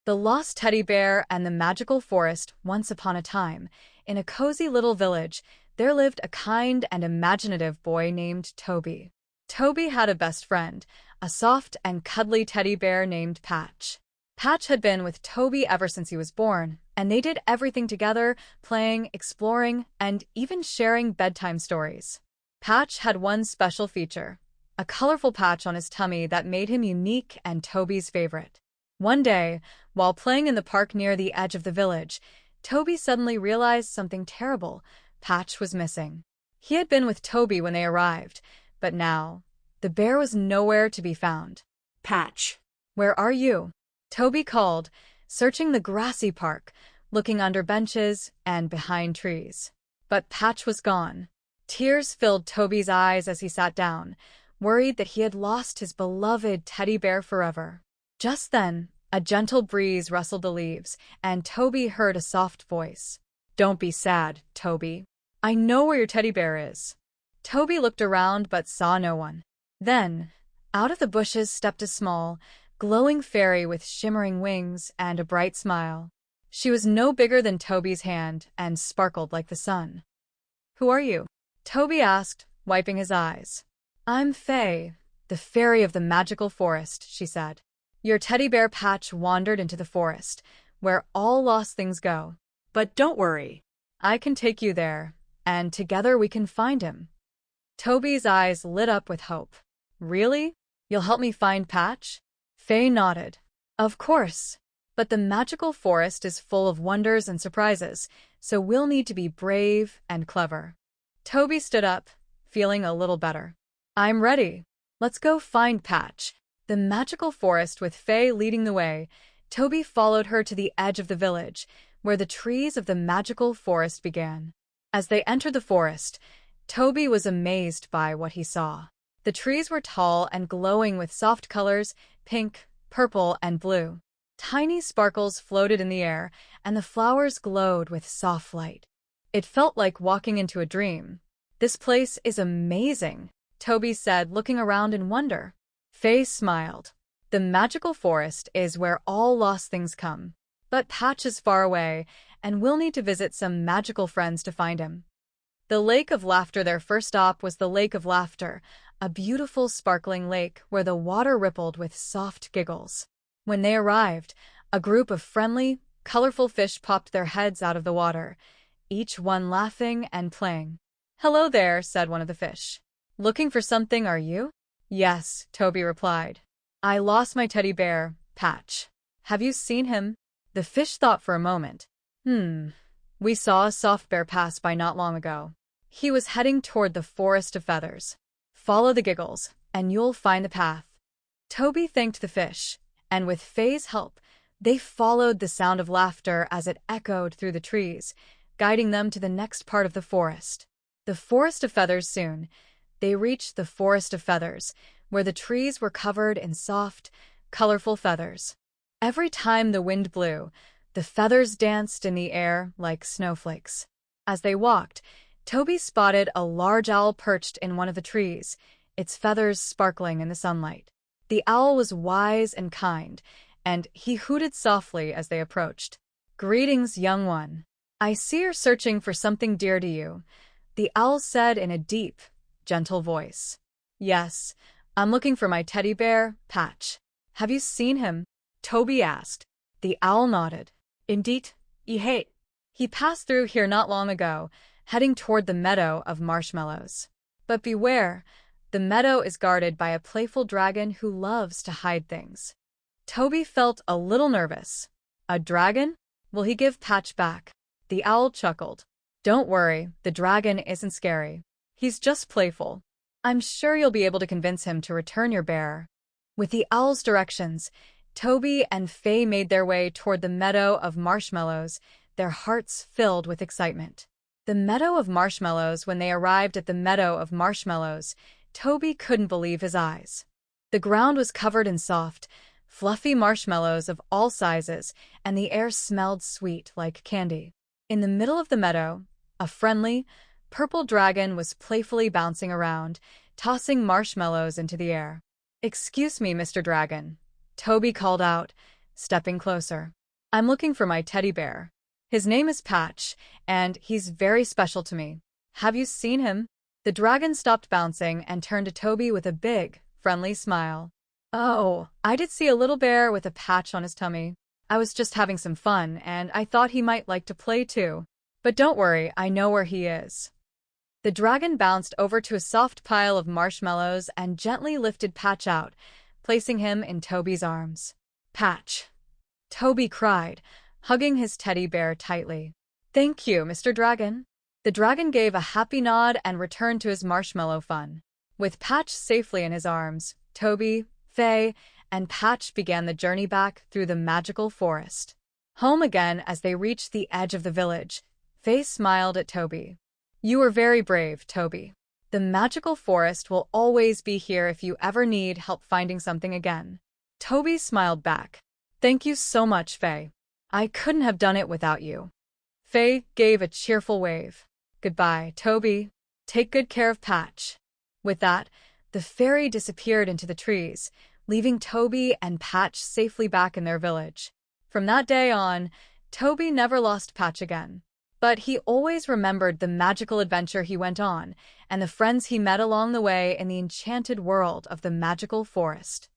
The Lost Teddy Bear and the Magical Forest. Once upon a time, in a cozy little village, there lived a kind and imaginative boy named Toby. Toby had a best friend, a soft and cuddly teddy bear named Patch. Patch had been with Toby ever since he was born, and they did everything together, playing, exploring, and even sharing bedtime stories. Patch had one special feature, a colorful patch on his tummy that made him unique and Toby's favorite. One day, while playing in the park near the edge of the village, Toby suddenly realized something terrible. Patch was missing. He had been with Toby when they arrived, but now, the bear was nowhere to be found. Patch, "Where are you?" Toby called, searching the grassy park, looking under benches and behind trees. But Patch was gone. Tears filled Toby's eyes as he sat down, worried that he had lost his beloved teddy bear forever. Just then, a gentle breeze rustled the leaves, and Toby heard a soft voice. "Don't be sad, Toby. I know where your teddy bear is." Toby looked around but saw no one. Then, out of the bushes stepped a small, glowing fairy with shimmering wings and a bright smile. She was no bigger than Toby's hand and sparkled like the sun. "Who are you?" Toby asked, wiping his eyes. "I'm Faye, the fairy of the magical forest," she said. "Your teddy bear Patch wandered into the forest, where all lost things go. but don't worry. I can take you there, and together we can find him." Toby's eyes lit up with hope. "Really? You'll help me find Patch?" Faye nodded. "Of course. But the magical forest is full of wonders and surprises, so we'll need to be brave and clever." Toby stood up, feeling a little better. "I'm ready. Let's go find Patch." The magical forest with Faye leading the way, Toby followed her to the edge of the village, where the trees of the magical forest began. As they entered the forest, Toby was amazed by what he saw. The trees were tall and glowing with soft colors, pink, purple, and blue. Tiny sparkles floated in the air, and the flowers glowed with soft light. It felt like walking into a dream. "This place is amazing," Toby said, looking around in wonder. Faye smiled. "The magical forest is where all lost things come. But Patch is far away, and we'll need to visit some magical friends to find him." The Lake of Laughter. Their first stop was the Lake of Laughter, a beautiful sparkling lake where the water rippled with soft giggles. When they arrived, a group of friendly, colorful fish popped their heads out of the water, each one laughing and playing. "Hello there," said one of the fish. "Looking for something, are you?" "Yes," Toby replied. "I lost my teddy bear, Patch. Have you seen him?" The fish thought for a moment. We saw a soft bear pass by not long ago. He was heading toward the Forest of Feathers. Follow the giggles, and you'll find the path." Toby thanked the fish, and with Faye's help, they followed the sound of laughter as it echoed through the trees, guiding them to the next part of the forest. The Forest of Feathers. Soon, they reached the Forest of Feathers, where the trees were covered in soft, colorful feathers. Every time the wind blew, the feathers danced in the air like snowflakes. As they walked, Toby spotted a large owl perched in one of the trees, its feathers sparkling in the sunlight. The owl was wise and kind, and he hooted softly as they approached. "Greetings, young one. I see you're searching for something dear to you," the owl said in a deep, gentle voice. "Yes, I'm looking for my teddy bear, Patch. Have you seen him?" Toby asked. The owl nodded. "Indeed, he passed through here not long ago, heading toward the Meadow of Marshmallows. But beware, the meadow is guarded by a playful dragon who loves to hide things." Toby felt a little nervous. "A dragon? Will he give Patch back?" The owl chuckled. "Don't worry, the dragon isn't scary. He's just playful. I'm sure you'll be able to convince him to return your bear." With the owl's directions, Toby and Faye made their way toward the Meadow of Marshmallows, their hearts filled with excitement. The Meadow of Marshmallows. When they arrived at the Meadow of Marshmallows, Toby couldn't believe his eyes. The ground was covered in soft, fluffy marshmallows of all sizes, and the air smelled sweet like candy. In the middle of the meadow, a friendly, purple dragon was playfully bouncing around, tossing marshmallows into the air. "Excuse me, Mr. Dragon," Toby called out, stepping closer. I'm looking for my teddy bear. His name is Patch, and he's very special to me. Have you seen him? The dragon stopped bouncing and turned to Toby with a big, friendly smile. Oh, I did see a little bear with a patch on his tummy. I was just having some fun, and I thought he might like to play too. But don't worry, I know where he is. The dragon bounced over to a soft pile of marshmallows and gently lifted Patch out, placing him in Toby's arms. Patch! Toby cried, hugging his teddy bear tightly. Thank you, Mr. Dragon. The dragon gave a happy nod and returned to his marshmallow fun. With Patch safely in his arms, Toby, Faye, and Patch began the journey back through the magical forest. Home again as they reached the edge of the village, Faye smiled at Toby. You were very brave, Toby. The magical forest will always be here if you ever need help finding something again. Toby smiled back. Thank you so much, Faye. I couldn't have done it without you. Faye gave a cheerful wave. Goodbye, Toby. Take good care of Patch. With that, the fairy disappeared into the trees, leaving Toby and Patch safely back in their village. From that day on, Toby never lost Patch again. But he always remembered the magical adventure he went on and the friends he met along the way in the enchanted world of the magical forest.